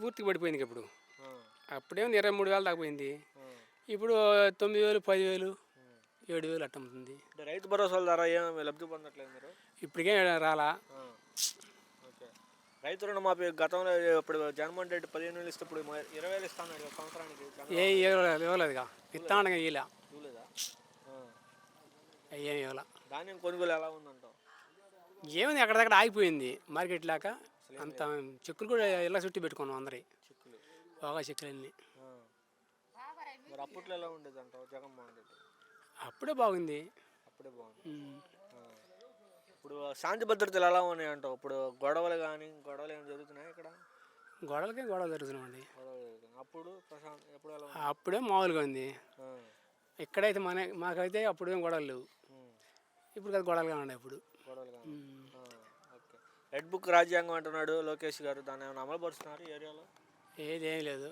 పూర్తిగా పడిపోయింది ఇప్పుడు. ఆ, అప్పుడేమో 23,000 దాకా పోయింది. ఆ. ఇప్పుడు 9,000, 10,000, 7,000 అట్ట అమ్ముతుంది. అంటే రైతు భరోసాల ద్వారా ఏం లబ్ధి పొందట్లేదు మీరు? ఇప్పటికే రాలా. ఆ, ఓకే. రైతు రుణమాఫీ గతంలో ఇప్పుడు జగన్మోహన్ రెడ్డి 15,000 ఇస్తే ఇప్పుడు 20,000 ఇస్తాను సంవత్సరానికి. ఏం ఇవ్వలేదుగా, ఇస్తానగా ఇలా ఇవ్వలేదా? ఆ. ఏం ఇవ్వాల. ధాన్యం కొనుగోలు ఎలా ఉందంటావు? ఏముంది, అక్కడక్కడ ఆగిపోయింది మార్కెట్ లేక. అంత చెక్కులు కూడా ఇలా చుట్టి పెట్టుకున్నాం అందరి చిక్కులు బాగా చెక్కులన్నీ. ఆ. మరి అప్పట్లో ఎలా ఉండేది అంటావు జగన్మోహన్ రెడ్డి? అప్పుడే బాగుంది. అప్పుడే బాగుంది. ఆ. ఇప్పుడు శాంతి భద్రతలు ఎలా ఉన్నాయి అంటావు? ఇప్పుడు గొడవలు ఏమైనా జరుగుతున్నాయి ఇక్కడ? గొడవలు జరుగుతున్నామండి. గొడవలు జరుగుతున్నాయి. అప్పుడు ఎప్పుడు ఎలా ఉంది? అప్పుడే మామూలుగా ఉంది. ఆ. ఎక్కడైతే మాకైతే అప్పుడేం గొడవలు లేవు. ఇప్పుడు కదా గొడవలుగా ఉన్నాయి ఇప్పుడు. గొడవలుగా ఓకే. రెడ్ బుక్ రాజ్యాంగం అంటున్నాడు లోకేష్ గారు. దాన్ని ఏమైనా అమలుపరుస్తున్నారు ఈ ఏరియాలో? ఏదేం లేదు.